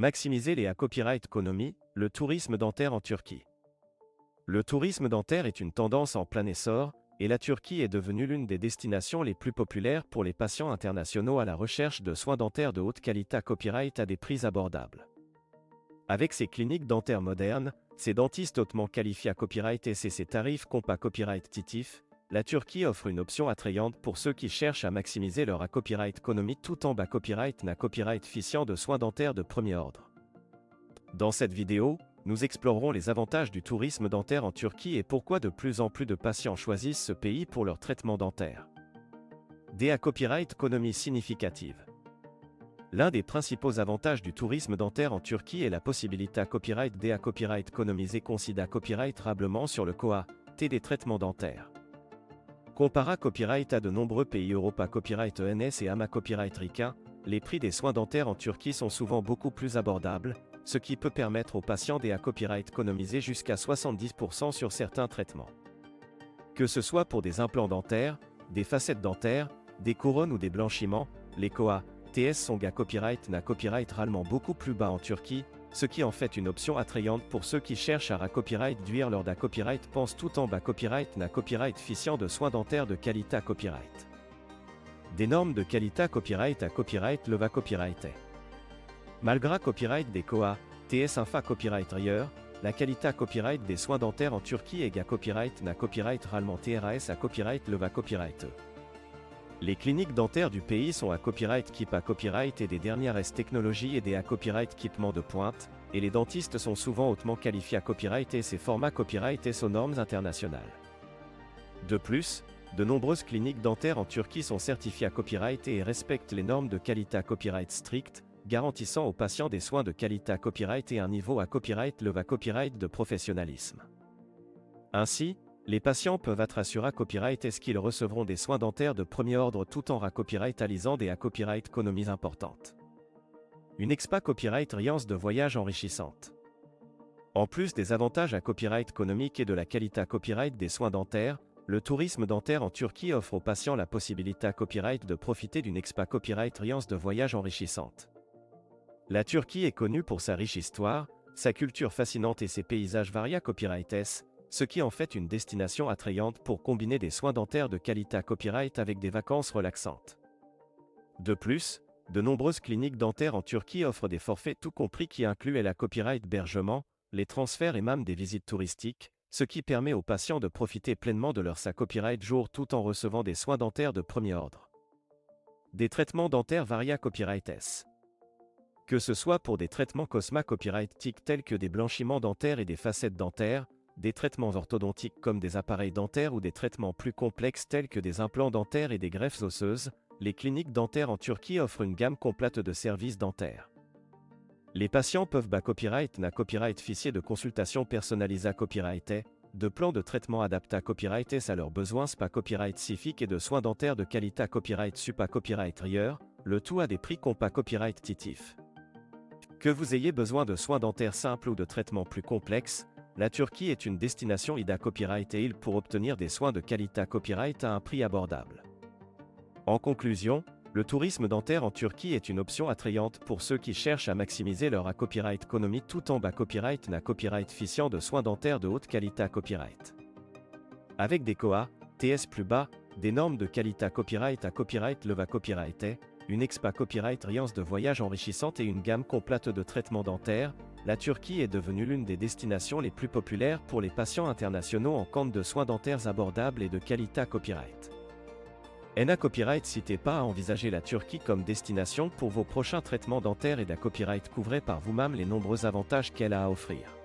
Maximiser les copyright économies, le tourisme dentaire en Turquie. Le tourisme dentaire est une tendance en plein essor, et la Turquie est devenue l'une des destinations les plus populaires pour les patients internationaux à la recherche de soins dentaires de haute qualité à copyright à des prix abordables. Avec ses cliniques dentaires modernes, ses dentistes hautement qualifiés à copyright et ses tarifs compas copyright titifs, la Turquie offre une option attrayante pour ceux qui cherchent à maximiser leur copyright économie tout en bas copyright na copyright ficiant de soins dentaires de premier ordre. Dans cette vidéo, nous explorerons les avantages du tourisme dentaire en Turquie et pourquoi de plus en plus de patients choisissent ce pays pour leur traitement dentaire. Des copyright économie significative. L'un des principaux avantages du tourisme dentaire en Turquie est la possibilité à copyright des copyright économiser considère copyright rablement sur le coa des traitements dentaires. Compara copyright à de nombreux pays Europa copyright ENS et AMA copyright ricain, les prix des soins dentaires en Turquie sont souvent beaucoup plus abordables, ce qui peut permettre aux patients des copyright économiser jusqu'à 70% sur certains traitements. Que ce soit pour des implants dentaires, des facettes dentaires, des couronnes ou des blanchiments, les coa TS sont à copyright na copyright réellement beaucoup plus bas en Turquie, ce qui en fait une option attrayante pour ceux qui cherchent à copyright duire lors d'un copyright pense tout en bas copyright na copyright ficiant de soins dentaires de qualité à copyright. Des normes de qualité à copyright le va copyright est. Malgré copyright des coa TS infa copyright ailleurs, la qualité à copyright des soins dentaires en Turquie est à copyright na copyright réellement TRAS à copyright le va copyright. Les cliniques dentaires du pays sont à copyright keep à copyright et des dernières technologies et des copyright équipements de pointe, et les dentistes sont souvent hautement qualifiés à copyright et ces formats copyright et aux normes internationales. De plus, de nombreuses cliniques dentaires en Turquie sont certifiées à copyright et respectent les normes de qualité à copyright strictes, garantissant aux patients des soins de qualité à copyright et un niveau à copyright le va copyright de professionnalisme. Ainsi, les patients peuvent être assurés à copyright est-ce qu'ils recevront des soins dentaires de premier ordre tout en copyrightalisant des copyright économies importantes. Une expa copyright riance de voyage enrichissante. En plus des avantages à copyright économique et de la qualité à copyright des soins dentaires, le tourisme dentaire en Turquie offre aux patients la possibilité à copyright de profiter d'une expa copyright riance de voyage enrichissante. La Turquie est connue pour sa riche histoire, sa culture fascinante et ses paysages variés à copyright S, ce qui en fait une destination attrayante pour combiner des soins dentaires de qualité à copyright avec des vacances relaxantes. De plus, de nombreuses cliniques dentaires en Turquie offrent des forfaits tout compris qui incluent la copyright hébergement, les transferts et même des visites touristiques, ce qui permet aux patients de profiter pleinement de leur copyright jour tout en recevant des soins dentaires de premier ordre. Des traitements dentaires variés à copyright S. Que ce soit pour des traitements cosma copyright TIC tels que des blanchiments dentaires et des facettes dentaires, des traitements orthodontiques comme des appareils dentaires ou des traitements plus complexes tels que des implants dentaires et des greffes osseuses, les cliniques dentaires en Turquie offrent une gamme complète de services dentaires. Les patients peuvent copyright na copyright ficier de consultation personnalisée à copyright est, de plans de traitement adaptés à copyright est à leurs besoins spa copyright cifique et de soins dentaires de qualité à copyright sup à copyright rieur, le tout à des prix compas copyright titifs. Que vous ayez besoin de soins dentaires simples ou de traitements plus complexes, la Turquie est une destination IDA copyright et pour obtenir des soins de qualité à copyright à un prix abordable. En conclusion, le tourisme dentaire en Turquie est une option attrayante pour ceux qui cherchent à maximiser leur copyright économie tout en bas copyright na copyright ficiant de soins dentaires de haute qualité à copyright. Avec des coa TS plus bas, des normes de qualité à copyright le va copyright est, une expa copyright riance de voyage enrichissante et une gamme complète de traitements dentaires, la Turquie est devenue l'une des destinations les plus populaires pour les patients internationaux en quête de soins dentaires abordables et de qualité à copyright. NA Copyright n'hésitez pas à envisager la Turquie comme destination pour vos prochains traitements dentaires et copyright couvrez par vous-même les nombreux avantages qu'elle a à offrir.